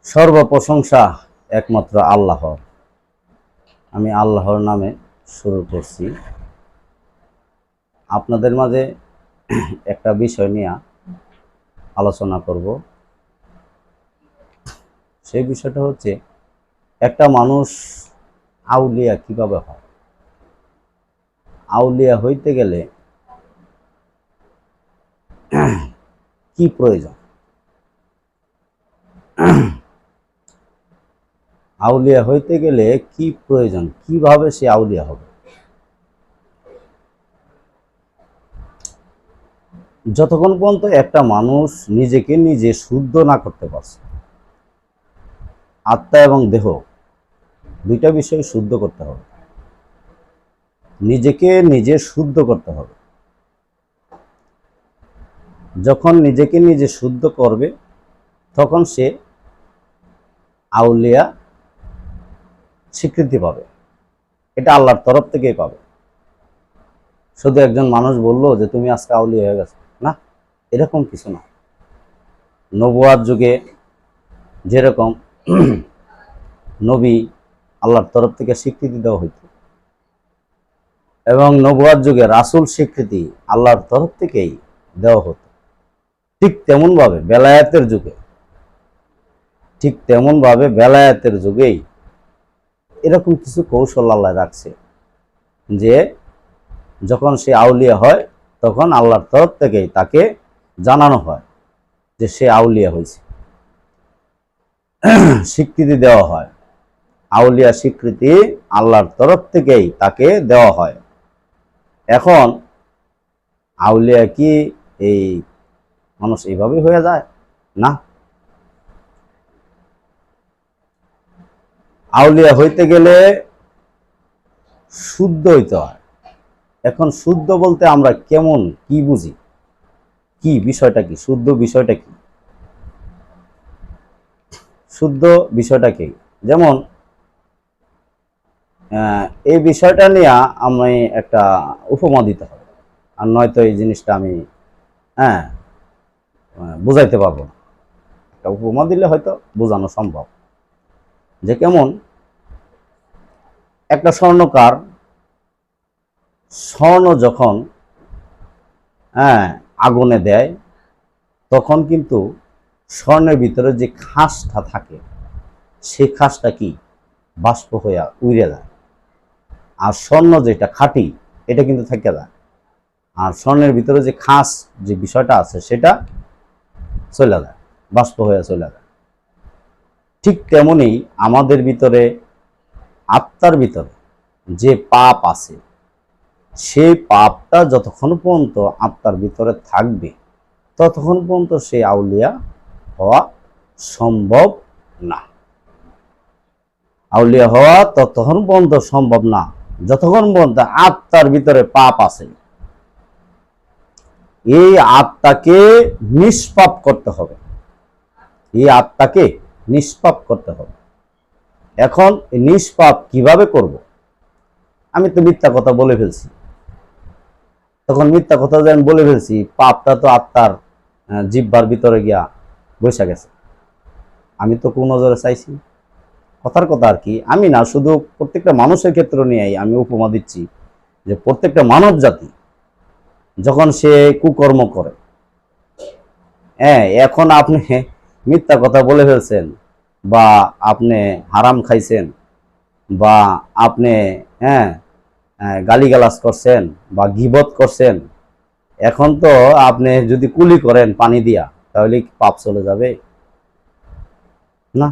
সর্বপ্রশংসা একমাত্র আল্লাহর। আমি আল্লাহর নামে শুরু করছি। আপনাদের মাঝে একটা বিষয় নিয়ে আলোচনা করব। সেই বিষয়টা হচ্ছে, একটা মানুষ আউলিয়া কিভাবে হয়। আউলিয়া হইতে গেলে কি প্রয়োজন, আউলিয়া হইতে গেলে কি প্রয়োজন, কিভাবে সে আউলিয়া হবে। যতক্ষণ পর্যন্ত একটা মানুষ নিজেকে নিজে শুদ্ধ না করতে পারছে, আত্মা এবং দেহ দুইটা বিষয় শুদ্ধ করতে হবে, নিজেকে নিজে শুদ্ধ করতে হবে। যখন নিজেকে নিজে শুদ্ধ করবে তখন সে আউলিয়া স্বীকৃতি পাবে। এটা আল্লাহর তরফ থেকেই পাবে। শুধু একজন মানুষ বললো যে তুমি আজকে আউলিয়া হয়ে গেছো, না, এরকম কিছু না। নবুয়াত যুগে যেরকম নবী আল্লাহর তরফ থেকে স্বীকৃতি দেওয়া হইত, এবং নবুয়াত যুগে রাসূল স্বীকৃতি আল্লাহর তরফ থেকেই দেওয়া হতো, ঠিক তেমন ভাবে বেলায়েতের যুগেই এরকম কিছু কৌশল আল্লাহ রাখছে, যে যখন সে আউলিয়া হয় তখন আল্লাহর তরফ থেকেই তাকে জানানো হয় যে সে আউলিয়া হয়েছে, স্বীকৃতি দেওয়া হয়। আউলিয়া স্বীকৃতি আল্লাহর তরফ থেকেই তাকে দেওয়া হয়। এখন আউলিয়া কি এই মানুষ এইভাবে হয়ে যায়? না, আউলিয়া হইতে গেলে শুদ্ধ হইতে হয়। এখন শুদ্ধ বলতে আমরা কেমন কি বুঝি, কি বিষয়টা কি, শুদ্ধ বিষয়টা কি, শুদ্ধ বিষয়টা কি? যেমন এই বিষয়টা নিয়ে আমি একটা উপমা দিতে হবে, আর নয়তো এই জিনিসটা আমি হ্যাঁ বুঝাইতে পারবো না। একটা উপমা দিলে হয়তো বোঝানো সম্ভব। যে কেমন একটা স্বর্ণকার স্বর্ণ যখন আগুনে দেয়, তখন কিন্তু স্বর্ণের ভিতরে যে খাসটা থাকে সেই খাসটা কি বাষ্প হইয়া উড়ে যায়, আর স্বর্ণ যেটা খাঁটি এটা কিন্তু থেকে যায়, আর স্বর্ণের ভিতরে যে খাস যে বিষয়টা আছে সেটা চলে যায়, বাষ্প হয়ে চলে যায়। ঠিক তেমনি আমাদের ভিতরে, আত্মার ভিতরে যে পাপ আছে, সেই পাপটা যতক্ষণ পর্যন্ত আত্মার ভিতরে থাকবে ততক্ষণ পর্যন্ত সে আউলিয়া হওয়া সম্ভব না। আউলিয়া হওয়া ততক্ষণ পর্যন্ত সম্ভব না যতক্ষণ পর্যন্ত আত্মার ভিতরে পাপ আছে। এই আত্মাকে নিষ্পাপ করতে হবে, এই আত্মাকে নিষ্পাপ করতে হবে। এখন নিষ্পাপ কিভাবে করব? আমি তো মিথ্যা কথা বলে ফেলছি, তখন মিথ্যা কথা যে আমি বলে ফেলছি, পাপটা তো আত্মার জিহ্বার ভিতরে গিয়া বসে গেছে। আমি তো কোন নজরে চাইছি, কথার কথা আর কি। আমি না, শুধু প্রত্যেকটা মানুষের ক্ষেত্র নিয়েই আমি উপমা দিচ্ছি, যে প্রত্যেকটা মানব জাতি যখন সে কুকর্ম করে, এখন আপনি মিথ্যা কথা বলে ফেলছেন, বা আপনি হারাম খাইছেন, বা আপনি গালিগালাজ করছেন, বা গীবত করছেন, এখন তো আপনি যদি কুলি করেন পানি দিয়া, তাহলে পাপ চলে যাবে? না,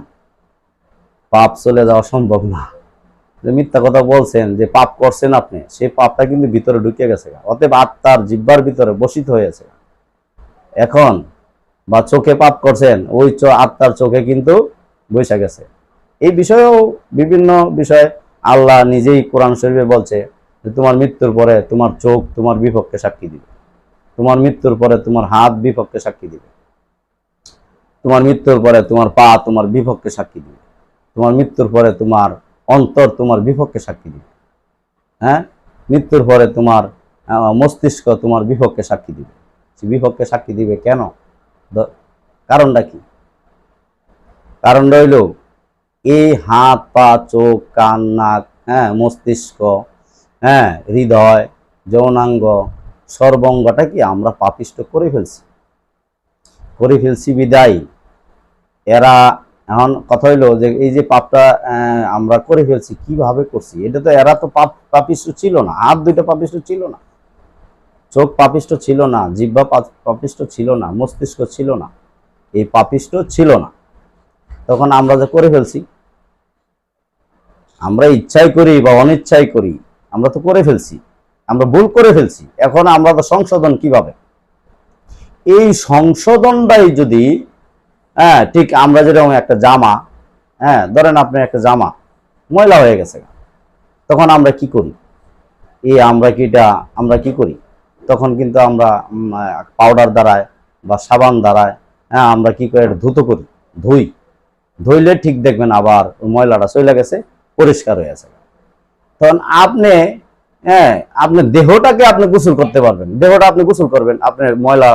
পাপ চলে যাওয়া সম্ভব না। যে মিথ্যা কথা বলছেন, যে পাপ করছেন আপনি, সেই পাপটা কিন্তু ভিতরে ঢুকে গেছে, অতএব আত্মার জিহ্বার ভিতরে বসিত হয়েছে। এখন বা চোখে পাপ করছেন, ওই আত্মার চোখে কিন্তু বসে গেছে। এই বিষয়েও বিভিন্ন বিষয় আল্লাহ নিজেই কোরআন শরীফে বলছে যে তোমার মৃত্যুর পরে তোমার চোখ তোমার বিপক্ষে সাক্ষী দিবে, তোমার মৃত্যুর পরে তোমার হাত বিপক্ষে সাক্ষী দিবে, তোমার মৃত্যুর পরে তোমার পা তোমার বিপক্ষে সাক্ষী দিবে, তোমার মৃত্যুর পরে তোমার অন্তর তোমার বিপক্ষে সাক্ষী দিবে। মৃত্যুর পরে তোমার মস্তিষ্ক তোমার বিপক্ষে সাক্ষী দিবে। বিপক্ষে সাক্ষী দিবে কেন? কারণটা কি? কারণ রইল এই হাত পা চোখ কান নাক, মস্তিষ্ক, হৃদয়, যৌনাঙ্গ, সর্বাঙ্গটা কি আমরা পাপিষ্ট করে ফেলছি বিদায় এরা। এখন কথা হইলো যে এই যে পাপটা আমরা করে ফেলছি, কিভাবে করছি? এটা তো এরা তো পাপিষ্ট ছিল না, হাত দুইটা পাপিষ্ট ছিল না, চোখ পাপিষ্ট ছিল না, জিহ্বা পাপিষ্ট ছিল না, মস্তিষ্ক ছিল না, এই পাপিষ্ট ছিল না। তখন আমরা যে করে ফেলছি, আমরা ইচ্ছাই করি বা অনিচ্ছাই করি, আমরা তো করে ফেলছি, আমরা ভুল করে ফেলছি। এখন আমরা তো সংশোধন কিভাবে? এই সংশোধনটাই যদি ঠিক আমরা যেরকম একটা জামা, ধরেন আপনার একটা জামা ময়লা হয়ে গেছে, তখন আমরা কি করি? আমরা কি করি? তখন কিন্তু আমরা পাউডার দ্বারায় বা সাবান দ্বারায় আমরা কি করে ধুই ধুইলে ঠিক দেখবেন আবার ময়লাটা চলে গেছে, পরিষ্কার হয়ে গেছে। তখন আপনার দেহটাকে আপনি গোসল করতে পারবেন, দেহটা আপনি গোসল করবেন, আপনার ময়লা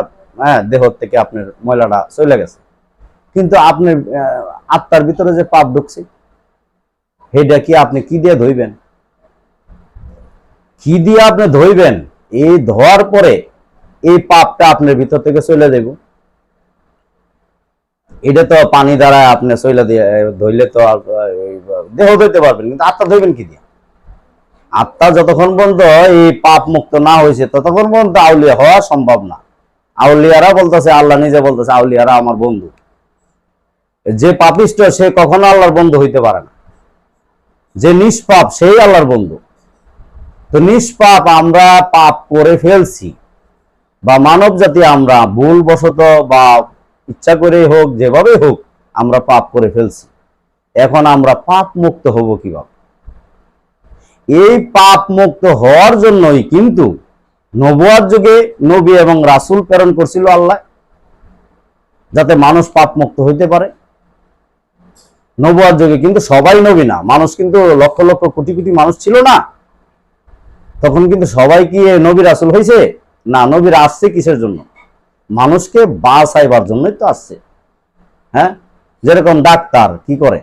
দেহ থেকে আপনার ময়লাটা চলে গেছে। কিন্তু আপনার আত্মার ভিতরে যে পাপ ঢুকছে, সেটা কি আপনি কি দিয়ে ধুইবেন? কি দিয়ে আপনি ধুইবেন? এই ধোয়ার পরে এই পাপটা আপনার ভিতর থেকে চলে যাব। এটা তো পানি দ্বারা আপনি চলে দিয়ে ধুইলে তো দেহ ধুইতে পারবেন, কিন্তু আত্মা ধুইবেন কি দিয়ে? আত্মা যতক্ষণ পর্যন্ত এই পাপ মুক্ত না হয়েছে ততক্ষণ পর্যন্ত আউলিয়া হওয়া সম্ভব না। আউলিয়ারা বলতেছে, আল্লাহ নিজে বলতেছে, আউলিয়ারা আমার বন্ধু। যে পাপিষ্ট সে কখনো আল্লাহর বন্ধু হইতে পারে না, যে নিষ্পাপ সেই আল্লাহর বন্ধু। তো নিষ্পাপ আমরা পাপ করে ফেলছি, বা মানব জাতি আমরা ভুলবশত বা ইচ্ছা করে হোক, যেভাবে হোক আমরা পাপ করে ফেলছি। এখন আমরা পাপ মুক্ত হব কিভাবে? এই পাপ মুক্ত হওয়ার জন্যই কিন্তু নবুয়ার যুগে নবী এবং রাসূল প্রেরণ করছিল আল্লাহ, যাতে মানুষ পাপ মুক্ত হইতে পারে। নবুয়ার যুগে কিন্তু সবাই নবী না, মানুষ কিন্তু লক্ষ লক্ষ কোটি কোটি মানুষ ছিল না। তখন কিন্তু সবাই কি নবী রাসূল হয়েছে না? নবীরা আসছে কিসের জন্য? মানুষকে বাঁচাইবার জন্যই তো আসছে। যেরকম ডাক্তার কি করে,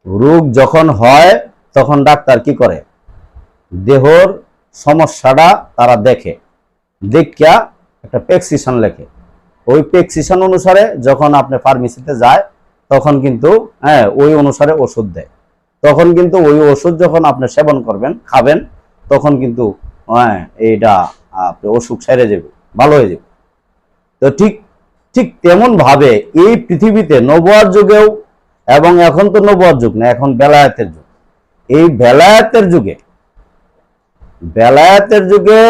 রোগ যখন হয় তখন ডাক্তার কি করে? দেহর সমস্যাটা তারা দেখিয়া একটা প্রেসক্রিপশন লেখে। ওই প্রেসক্রিপশন অনুসারে যখন আপনি ফার্মেসিতে যায় তখন কিন্তু ওই অনুসারে ওষুধ দেয়। তখন কিন্তু ওই ওষুধ যখন আপনি সেবন করবেন, খাবেন, তখন কিন্তু এইটা আপনি অসুখ সেরে যাবে, ভালো হয়ে যাবে। তো ঠিক তেমন ভাবে এই পৃথিবীতে নবুয়ার যুগেও, এবং এখন তো নবুয়ার যুগ না, এখন বেলায়েতের যুগ। এই বেলায়েতের যুগে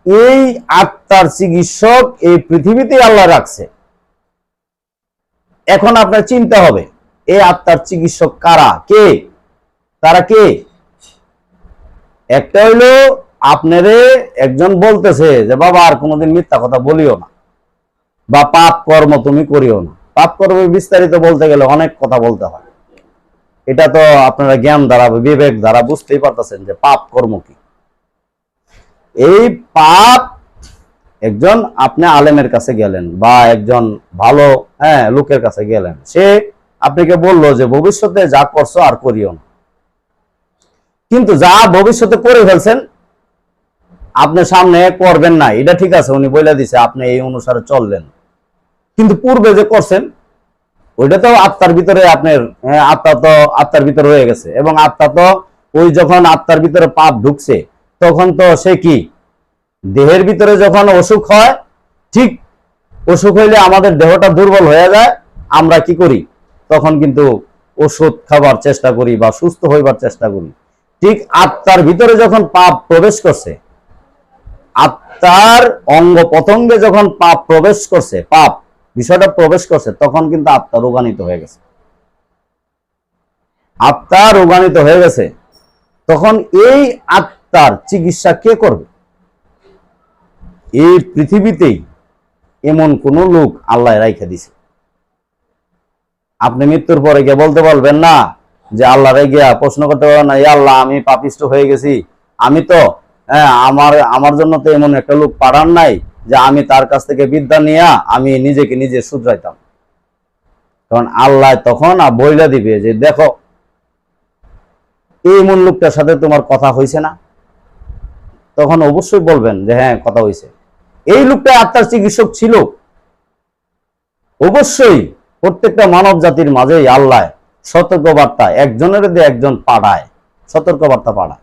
এই আত্মার চিকিৎসক এই পৃথিবীতে আল্লাহ রাখছে। এখন আপনার চিন্তা হবে এই আত্মার চিকিৎসক কারা, কে? তারা কে? একটা হইলো আপনারে একজন বলতেছে যে বাবা আর কোনোদিন মিথ্যা কথা বলিও না, বা পাপ কর্ম তুমি করিও না। পাপ কর্ম বিস্তারিত বলতে গেলে অনেক কথা বলতে হয়, এটা তো আপনারা জ্ঞান দ্বারা বিবেক দ্বারা বুঝতেই পারতেছেন যে পাপ কর্ম কি। এই পাপ একজন আপনি আলেমের কাছে গেলেন বা একজন ভালো লোকের কাছে গেলেন, সে আপনাকে বললো যে ভবিষ্যতে যা করছো আর করিও না। কিন্তু যা ভবিষ্যতে করে ফেলছেন আপনি সামনে করবেন না, এটা ঠিক আছে, উনি বলে দিছে, আপনি এই অনুসারে চললেন। কিন্তু পূর্বে যে করছেন ওইটা তো আত্মার ভিতরে, আপনার আত্মা তো আত্মার ভিতরে রয়ে গেছে, এবং আত্মা তো ওই যখন আত্মার ভিতরে পাপ ঢুকছে তখন তো সে কি দেহের ভিতরে যখন অসুখ হয়, ঠিক অসুখ হইলে আমাদের দেহটা দুর্বল হয়ে যায়, আমরা কি করি? তখন কিন্তু ওষুধ খাবার চেষ্টা করি বা সুস্থ হইবার চেষ্টা করি। ঠিক আত্মার ভিতরে যখন পাপ প্রবেশ করছে, আত্মার অঙ্গ প্রত্যঙ্গে যখন পাপ প্রবেশ করছে, পাপ বিষয়টা প্রবেশ করছে, তখন কিন্তু আত্মা রোগান্বিত হয়ে গেছে। আত্মা রোগান্বিত হয়ে গেছে, তখন এই আত্মার চিকিৎসা কে করবে? এই পৃথিবীতেই এমন কোন লোক আল্লাহ রাইখা দিছে। আপনি মৃত্যুর পরে গিয়ে বলতে পারবেন না যে আল্লাহরে গিয়া প্রশ্ন করতে পারবেন না, আল্লাহ আমি পাপিষ্ট হয়ে গেছি, আমি তো আমার জন্য তো এমন একটা লোক পাঠান নাই যে আমি তার কাছ থেকে বিদ্যা নিয়ে আমি নিজেকে নিজে শুধরাইতাম। তখন আল্লাহ তখন বইলা দিবে যে দেখো এই এমন লোকটার সাথে তোমার কথা হয়েছে না, তখন অবশ্যই বলবেন যে হ্যাঁ কথা হয়েছে। এই লোকটা আত্মার চিকিৎসক ছিল। অবশ্যই প্রত্যেকটা মানব জাতির মাঝেই আল্লাহ সতর্কবার্তা একজনের দিয়ে একজন পাঠায়, সতর্কবার্তা পাঠায়।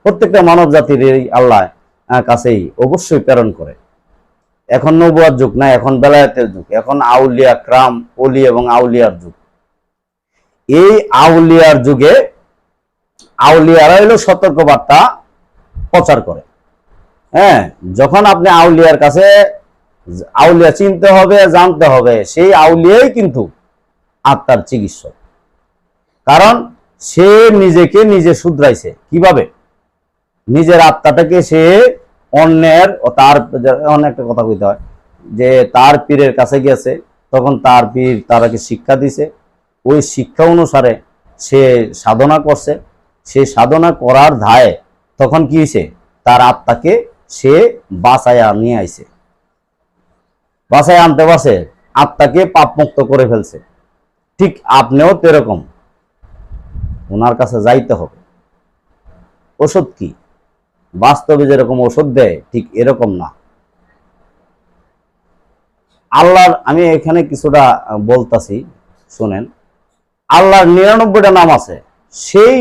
প্রত্যেকটা মানব জাতির এই আল্লাহ কাছেই অবশ্যই প্রেরণ করে। এখন নবুয়ার যুগ না, এখন বেলায়েতের যুগ, এখন আউলিয়া ক্রাম, ওলি এবং আউলিয়ার যুগ। এই আউলিয়ার যুগে আউলিয়ারা হলো সতর্কবার্তা প্রচার করে। হ্যাঁ, যখন আপনি আউলিয়ার কাছে, আউলিয়া চিনতে হবে, জানতে হবে, সেই আউলিয়াই কিন্তু আত্মার চিকিৎসক। কারণ সে নিজেকে নিজে শুধরাইছে। কিভাবে? নিজের আত্মাটাকে সে অন্যের, তার অনেক কথা কইতে হয় যে তার পীরের কাছে গেছে, তখন তার পীর তারাকে শিক্ষা দিছে, ওই শিক্ষা অনুসারে সে সাধনা করছে। সেই সাধনা করার ধায়ে তখন কি হয়েছে, তার আত্মাকে সে বাঁচায়া নিয়ে আইছে, বাঁচায় আনতে পারছে, আত্মাকে পাপমুক্ত করে ফেলছে। ঠিক আপনিও তো এরকম, ওনার কাছে যাইতে হবে। ওষুধ কি? বাস্তবে যেরকম ওষুধ দেয় ঠিক এরকম না। আল্লাহর, আমি এখানে কিছুটা বলতাছি শুনেন। আল্লাহর ৯৯টা নাম আছে, সেই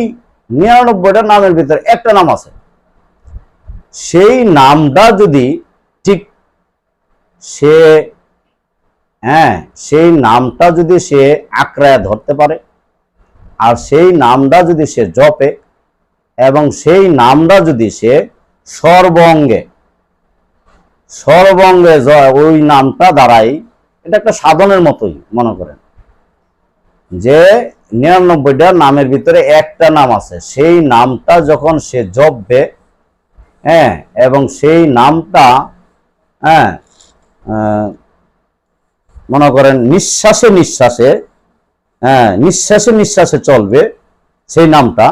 ৯৯টা নামের ভিতরে একটা নাম আছে, সেই নামটা যদি ঠিক সে, হ্যাঁ, সেই নামটা যদি সে আঁকড়ায় ধরতে পারে, আর সেই নামটা যদি সে জপে, এবং সেই নামটা যদি সে সর্বঙ্গে সর্বঙ্গে ওই নামটা দ্বারাই, এটা একটা সাধনের মতোই মনে করেন যে ৯৯টা নামের ভিতরে একটা নাম আছে, সেই নামটা যখন সে জপবে, হ্যাঁ, এবং সেই নামটা, হ্যাঁ, মনে করেন নিঃশ্বাসে নিঃশ্বাসে, হ্যাঁ, নিঃশ্বাসে নিঃশ্বাসে চলবে সেই নামটা।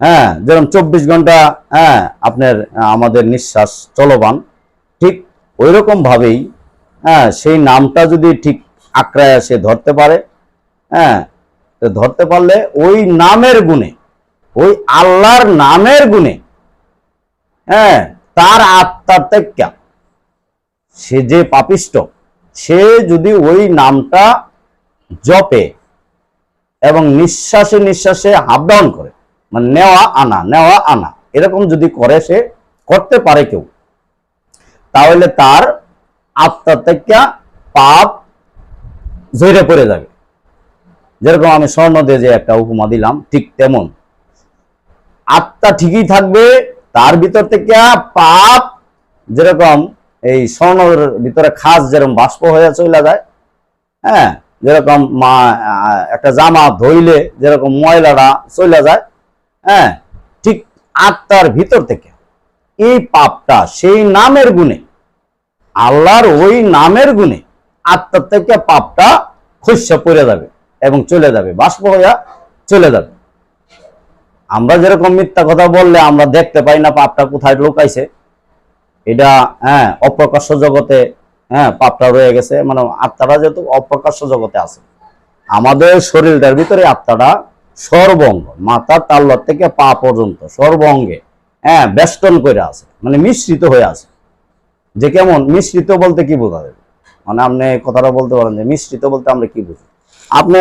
হ্যাঁ, যেরকম ২৪ ঘন্টা, হ্যাঁ, আপনার আমাদের নিঃশ্বাস চলমান, ঠিক ওই রকম ভাবেই, হ্যাঁ, সেই নামটা যদি ঠিক আঁকড়ায় সে ধরতে পারে, হ্যাঁ, ধরতে পারলে ওই নামের গুণে, ওই আল্লাহর নামের গুণে, হ্যাঁ, তার আত্মার থেকে সে যে পাপিষ্ট, সে যদি ওই নামটা জপে এবং নিঃশ্বাসে নিঃশ্বাসে আপ ডাউন করে, মানে নেওয়া আনা নেওয়া আনা এরকম যদি করে, সে করতে পারে কেউ, তাহলে তার আত্মা থেকে পাপ ঝরে পড়ে যাবে। যেরকম আমি স্বর্ণ দিয়ে যে একটা উপমা দিলাম, ঠিক তেমন আত্মা ঠিকই থাকবে, তার ভিতর থেকে পাপ, যেরকম এই স্বর্ণের ভিতরে খাস যেরকম বাষ্প হয়ে চলে যায়, হ্যাঁ, যেরকম একটা জামা ধুইলে যেরকম ময়লাটা চলে যায়, হ্যাঁ, ঠিক আত্মার ভিতর থেকে এই পাপটা সেই নামের গুণে, আল্লাহর ওই নামের গুণে আত্মার থেকে পাপটা খসে পড়ে যাবে এবং চলে যাবে, বাষ্প হইয়া চলে যাবে। আমরা যেরকম মিথ্যা কথা বললে আমরা দেখতে পাই না পাপটা কোথায় লুকাইছে, এটা, হ্যাঁ, অপ্রকাশ্য জগতে, হ্যাঁ, পাপটা রয়ে গেছে, মানে আত্মাটা যেহেতু অপ্রকাশ্য জগতে আছে, আমাদের শরীরটার ভিতরে আত্মাটা সর্বঙ্গ, মাথার তালুয়ার থেকে পা পর্যন্ত সর্বঙ্গে, হ্যাঁ, বেষ্টন করে আছে, মানে মিশ্রিত হয়ে আছে। যে কেমন মিশ্রিত বলতে কি বোঝা যাবে, মানে আপনি কথাটা বলতে পারেন যে মিশ্রিত বলতে আমরা কি বুঝি। আপনি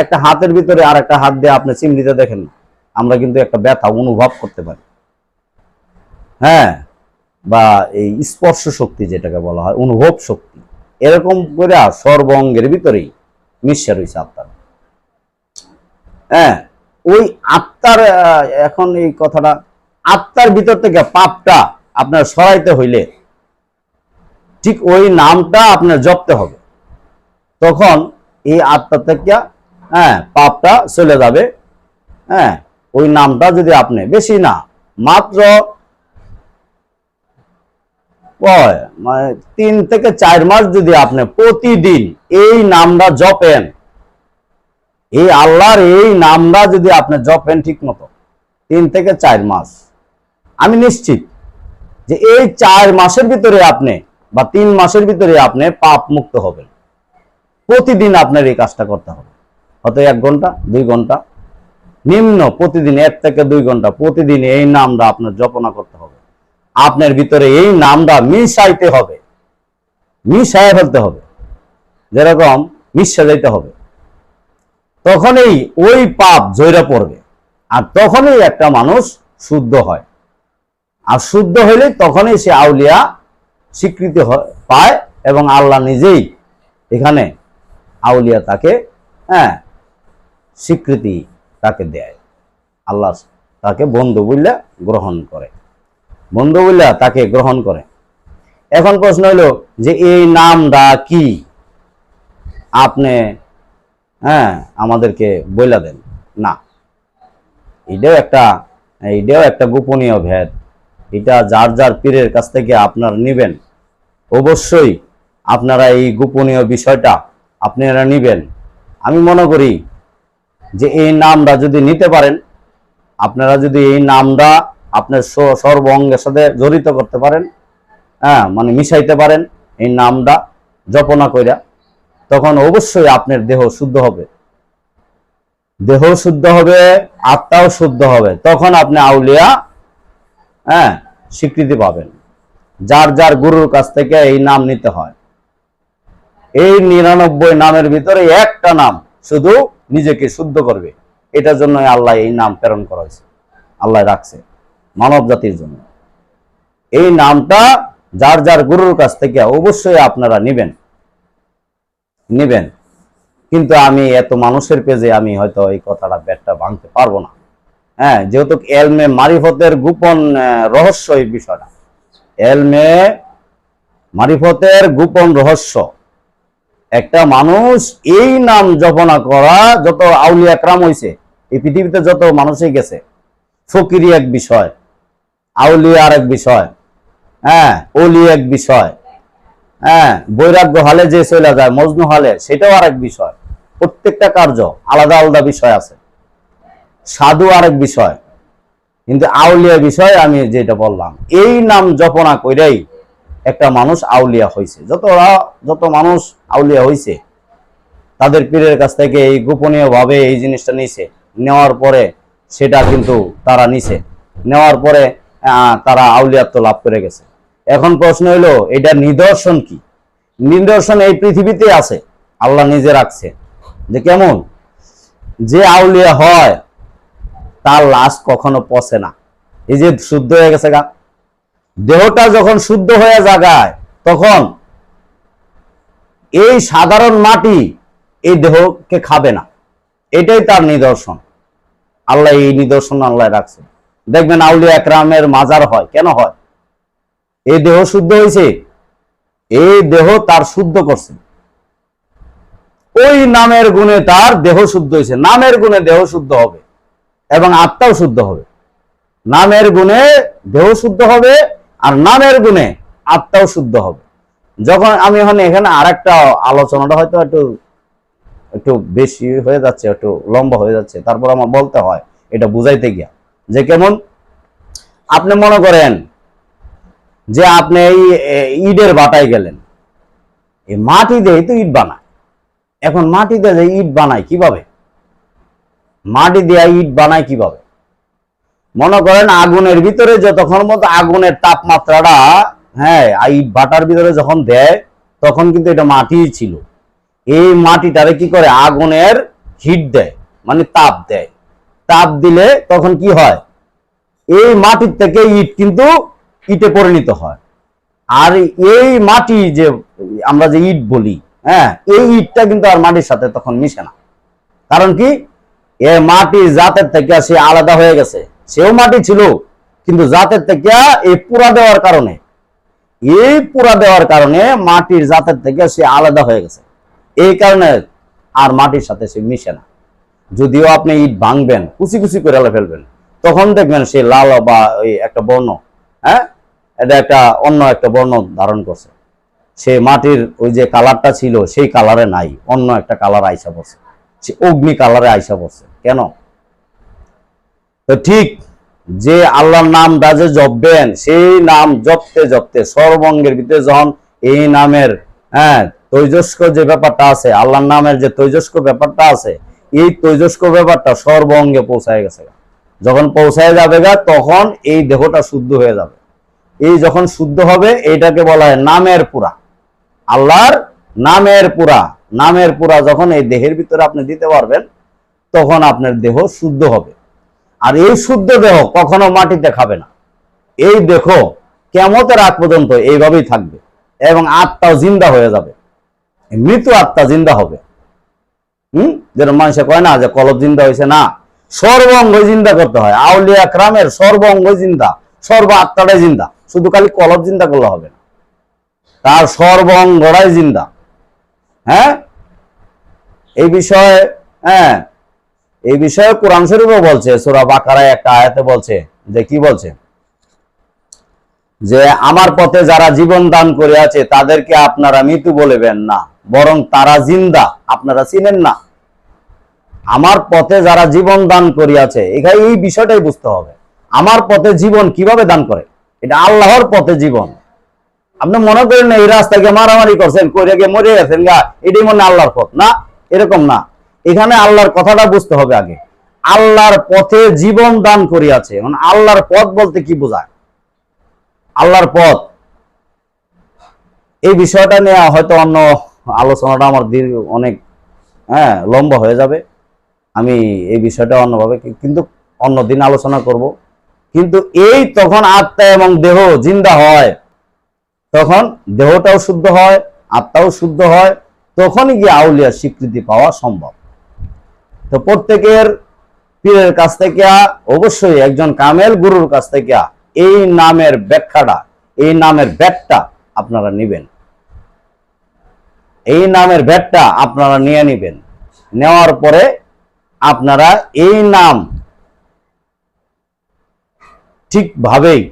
একটা হাতের ভিতরে আর একটা হাত দিয়ে আপনি চিমড়িতে দেখেন না, আমরা কিন্তু একটা ব্যথা অনুভব করতে পারি, হ্যাঁ, বা এই স্পর্শ শক্তি যেটাকে বলা হয় অনুভব শক্তি, এরকম করে সর্বঙ্গের ভিতরেই মিশে রয়েছে আত্মার। হ্যাঁ, ওই আত্মার, এখন এই কথাটা, আত্মার ভিতর থেকে পাপটা আপনার সরাইতে হইলে ঠিক ওই নামটা আপনার জপতে হবে, তখন এই আত্মা থেকে, হ্যাঁ, পাপটা চলে যাবে। হ্যাঁ, ওই নামটা যদি আপনি বেশি না, মাত্র ৩ থেকে ৪ মাস যদি আপনি প্রতিদিন এই নামটা জপেন, এই আল্লাহর এই নামটা যদি আপনি জপেন ঠিক মতো ৩ থেকে ৪ মাস, আমি নিশ্চিত যে এই ৪ মাসের ভিতরে আপনি বা ৩ মাসের ভিতরে আপনি পাপ মুক্ত হবেন। প্রতিদিন আপনার এই কাজটা করতে হবে, হয়তো 1 ঘন্টা 2 ঘন্টা নিম্ন, প্রতিদিন 1 থেকে 2 ঘন্টা প্রতিদিন এই নামটা আপনার জপনা করতে হবে। আপনার ভিতরে এই নামটা মিশাইতে হবে, মিশায় ফেলতে হবে, যেরকম মিশে যাইতে হবে। তখনই ওই পাপ জয়রা পড়বে, আর তখনই একটা মানুষ শুদ্ধ হয়। আর শুদ্ধ হইলে তখনই সে আউলিয়া স্বীকৃতি পায়, এবং আল্লাহ নিজেই এখানে আউলিয়া তাকে স্বীকৃতি তাকে দেয়। আল্লাহ তাকে বন্ধু বললে গ্রহণ করে, বন্ধু বললে তাকে গ্রহণ করে। এখন প্রশ্ন হলো যে এই নামটা কি, আপনি আমাদেরকে বইলা দেন না। এটাও একটা গোপনীয় ভেদ। এটা যার যার পীরের কাছ থেকে আপনারা নিবেন, অবশ্যই আপনারা এই গোপনীয় বিষয়টা আপনারা নিবেন। আমি মনে করি যে এই নামটা যদি নিতে পারেন, আপনারা যদি এই নামটা আপনার সর্ব অঙ্গের সাথে জড়িত করতে পারেন, মানে মিশাইতে পারেন এই নামটা জপনা কইরা, তখন অবশ্যই আপনার দেহ শুদ্ধ হবে, দেহ শুদ্ধ হবে, আত্মাও শুদ্ধ হবে। তখন আপনি আউলিয়া স্বীকৃতি পাবেন। যার যার গুরুর কাছ থেকে এই নাম নিতে হয়। এই 99 নামের ভিতরে একটা নাম শুধু নিজেকে শুদ্ধ করবে, এটার জন্য আল্লাহ এই নাম প্রেরণ করা হয়েছে, আল্লাহ রাখছে মানব জাতির জন্য। এই নামটা যার যার গুরুর কাছ থেকে অবশ্যই আপনারা নিবেন। কিন্তু আমি এত মানুষের পেজে আমি হয়তো এই কথাটা ব্যাটটা ভাঙতে পারবো না, যেহেতু এলমে মারিফতের গোপন রহস্য এই বিষয়টা, এলমে মারিফতের গোপন রহস্য। একটা মানুষ এই নাম জপনা করা, যত আউলিয়া ক্রাম হয়েছে এই পৃথিবীতে, যত মানুষই গেছে, ফকিরি এক বিষয়, আউলিয়া আর এক বিষয়, ওলি এক বিষয়, বৈরাগ্য হালে যে চলে যায়, মজনু হালে, সেটাও আরেক বিষয়। প্রত্যেকটা কার্য আলাদা আলাদা বিষয় আছে। সাধু আরেক বিষয়, কিন্তু আউলিয়া বিষয় আমি যেটা বললাম, এই নাম জপনা কইরাই একটা মানুষ আউলিয়া হয়েছে। যত মানুষ আউলিয়া হয়েছে তাদের পীরের কাছ থেকে এই গোপনীয় ভাবে এই জিনিসটা নিছে, নেওয়ার পরে সেটা কিন্তু তারা নিছে, নেওয়ার পরে তারা আউলিয়াত্ব লাভ করে গেছে। এখন প্রশ্ন হইল এটা নিদর্শন কি? নিদর্শন এই পৃথিবীতে আছে, আল্লাহ নিজে রাখছে। যে কেমন, যে আউলিয়া হয় তার লাশ কখনো পচে না। এই যে শুদ্ধ হয়ে গেছে গা, দেহটা যখন শুদ্ধ হয়ে জাগায়, তখন এই সাধারণ মাটি এই দেহকে খাবে না। এটাই তার নিদর্শন। আল্লাহ এই নিদর্শন আল্লাহ রাখছে। দেখবেন আউলিয়া একরামের মাজার হয়, কেন হয়? এই দেহ শুদ্ধ হয়েছে, এই দেহ তার শুদ্ধ করছে, ওই নামের গুণে তার দেহ শুদ্ধ হয়েছে। নামের গুণে দেহ শুদ্ধ হবে এবং আত্মাও শুদ্ধ হবে। নামের গুণে দেহ শুদ্ধ হবে আর নামের গুণে আত্মাও শুদ্ধ হবে। যখন আমি এখানে আরেকটা আলোচনাটা হয়তো একটু বেশি হয়ে যাচ্ছে, একটু লম্বা হয়ে যাচ্ছে, তারপর আমার বলতে হয় এটা বুঝাইতে গিয়া। যে কেমন, আপনি মনে করেন যে আপনি এই ইটের বাটায় গেলেন, এই মাটি দিয়ে তো ইট বানায়। এখন মাটি দিয়ে যে ইট বানায় কিভাবে, মাটি দিয়ে ইট বানায় কিভাবে? মনে করেন আগুনের ভিতরে যতক্ষণ মতো আগুনের তাপমাত্রাটা ইট ভাটার ভিতরে যখন দেয়, তখন কিন্তু এটা মাটি ছিল। এই মাটিটারে কি করে, আগুনের হিট দেয়, মানে তাপ দেয়। তাপ দিলে তখন কি হয়, এই মাটির থেকে ইট কিন্তু ইটে পরিণত হয়। আর এই মাটি যে আমরা যে ইট বলি, এই ইটটা কিন্তু আর মাটির সাথে তখন মিশে না। কারণ কি, এই মাটি জাতের থেকে সে আলাদা হয়ে গেছে। সেও মাটি ছিল, কিন্তু জাতের থেকে এই পুরা দেওয়ার কারণে মাটির জাতের থেকে সে আলাদা হয়ে গেছে। এই কারণে আর মাটির সাথে সে মিশে না। যদিও আপনি ইট ভাঙবেন, কুচি কুচি করে ফেলবেন, তখন দেখবেন সে লাল বা ওই একটা বর্ণ, এটা একটা অন্য একটা বর্ণ ধারণ করছে। সে মাটির ওই যে কালারটা ছিল সেই কালারে নাই, অন্য একটা কালার আইসা পড়ছে, সে অগ্নি কালারে আইসা পড়ছে। কেন? তো ঠিক যে আল্লাহর নামটা যে জপবেন, সেই নাম জপতে জপতে সর্বাঙ্গের ভিতরে যখন এই নামের তৈজস্ক যে ব্যাপারটা আছে, আল্লাহর নামের যে তৈজস্ক ব্যাপারটা আছে, এই তৈজস্ক ব্যাপারটা সর্ব অঙ্গে পৌঁছায় গেছে। যখন পৌঁছায় যাবে গা, তখন এই দেহটা শুদ্ধ হয়ে যাবে। এই যখন শুদ্ধ হবে, এইটাকে বলা হয় নামের পুরা। আল্লাহর নামের পুরা, নামের পুরা যখন এই দেহের ভিতরে আপনি দিতে পারবেন, তখন আপনার দেহ শুদ্ধ হবে। আর এই শুদ্ধ দেহ কখনো মাটিতে খাবে না। এই দেহ কিয়ামতের আগ পর্যন্ত এইভাবেই থাকবে, এবং আত্মাও জিন্দা হয়ে যাবে। মৃত আত্মা জিন্দা হবে। যেটা মানুষে কয় না যে কলব জিন্দা হয়েছে, না, সর্ব অঙ্গ জিন্দা করতে হয়। আউলিয়া ক্রামের সর্ব অঙ্গ জিন্দা, সর্ব আত্মাটাই জিন্দা। শুধু খালি কলব জিন্দা করলে হবে না, তার সর্ব অঙ্গরাই জিন্দা। হ্যাঁ, এই বিষয়ে এই বিষয়ে কোরআন শরীফও বলছে, সূরা বাকারায় একটা আয়াতে বলছে যে, কি বলছে, যে আমার পথে যারা জীবন দান করে আছে তাদেরকে আপনারা মৃত্যু বলবেন না, বরং তারা জিন্দা, আপনারা চিনেন না। আমার পথে যারা জীবন দান করিয়াছে, এখানে এই বিষয়টাই বুঝতে হবে। আমার পথে জীবন কিভাবে দান করে? এটা আল্লাহর পথে জীবন। আপনি মনে করেন এই রাস্তাকে মারামারি করছেন, করে গিয়ে মরে গেছেন গা, এটাই মনে আল্লাহর পথ না, এরকম না। এখানে আল্লাহর কথাটা বুঝতে হবে আগে। আল্লাহর পথে জীবন দান করিয়াছে, মানে আল্লাহর পথ বলতে কি বোঝায়? আল্লাহর পথ, এই বিষয়টা নিয়ে হয়তো অন্য আলোচনাটা আমার অনেক লম্বা হয়ে যাবে। আমি এই বিষয়টা অন্যভাবে কিন্তু অন্যদিন আলোচনা করব। কিন্তু এই তখন আত্মা এবং দেহ জিন্দা হয়, তখন দেহটাও শুদ্ধ হয়, আত্মাও শুদ্ধ হয়, তখনই গিয়ে আউলিয়ার স্বীকৃতি পাওয়া সম্ভব। তো প্রত্যেকের পীরের কাছ থেকে, অবশ্যই একজন কামেল গুরুর কাছ থেকে এই নামের ব্যাখ্যাটা, এই নামের ব্যাখ্যা আপনারা নিবেন। এই নামের ব্যাখ্যা আপনারা নিয়ে নিবেন। নেওয়ার পরে আপনারা এই নাম ঠিকভাবেই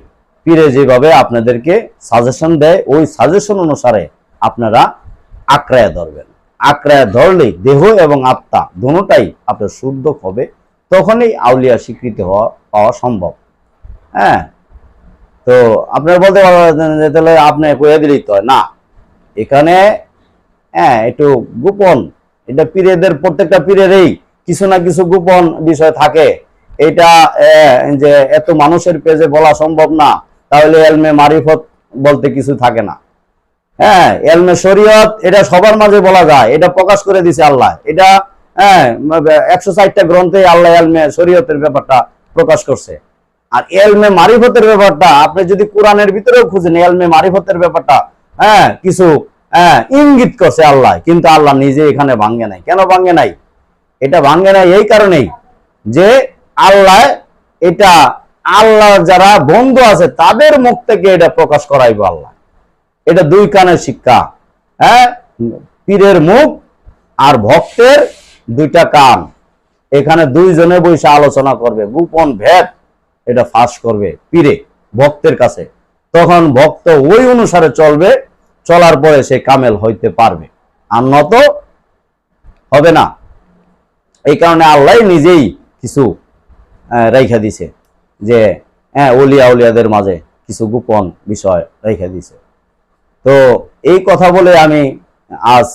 পীরে যেভাবে আপনাদেরকে সাজেশন দেয়, ওই সাজেশন অনুসারে আপনারা আঁকড়ায় ধরবেন। আঁকড়ায় ধরলেই দেহ এবং আত্মা দুটোটাই আপনার শুদ্ধ হবে, তখনই আউলিয়া স্বীকৃতি পাওয়া সম্ভব। হ্যাঁ, তো আপনার বলতে পারবেন যে তাহলে আপনি কয়ে দিলেই তো না, এখানে একটু গোপন, এটা পীরেদের, প্রত্যেকটা পীরেরই কিছু না কিছু গোপন বিষয় থাকে। এটা যে এত মানুষের পেজে বলা সম্ভব না, তাহলে এলমে মারিফত বলতে কিছু থাকে না। এলমে শরীয়ত এটা সবার মাঝে বলা যায়, এটা প্রকাশ করে দিছে আল্লাহ। এটা 160টা গ্রন্থে আল্লাহ এলমে শরীয়তের ব্যাপারটা প্রকাশ করছে। আর এলমে মারিফতের ব্যাপারটা আপনি যদি কোরআনের ভিতরেও খুঁজেন, এলমে মারিফতের ব্যাপারটা কিছু ইঙ্গিত করছে আল্লাহ, কিন্তু আল্লাহ নিজে এখানে ভাঙ্গে নাই। কেন ভাঙ্গে নাই? এটা ভাঙ্গে নাই এই কারণেই যে আল্লাহ এটা, আল্লাহ যারা বন্ধু আছে তাদের মুখ থেকে এটা প্রকাশ করাইব আল্লাহ। এটা দুই কানের শিক্ষা। পীরের মুখ আর ভক্তের দুইটা কান, এখানে দুইজনে বসে আলোচনা করবে, গোপন ভেদ এটা ফাঁস করবে পীরে ভক্তের কাছে। তখন ভক্ত ওই অনুসারে চলবে, চলার পরে সে কামেল হইতে পারবে, আর নত হবে না। এই কারণে আল্লাহ নিজেই কিছু রেখা দিছে, যে ওলিয়া উলিয়াদের মাঝে কিছু গোপন বিষয় রেখা দিছে। তো এই কথা বলে আমি আজ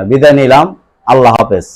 বিদায় নিলাম। আল্লাহ হাফেজ।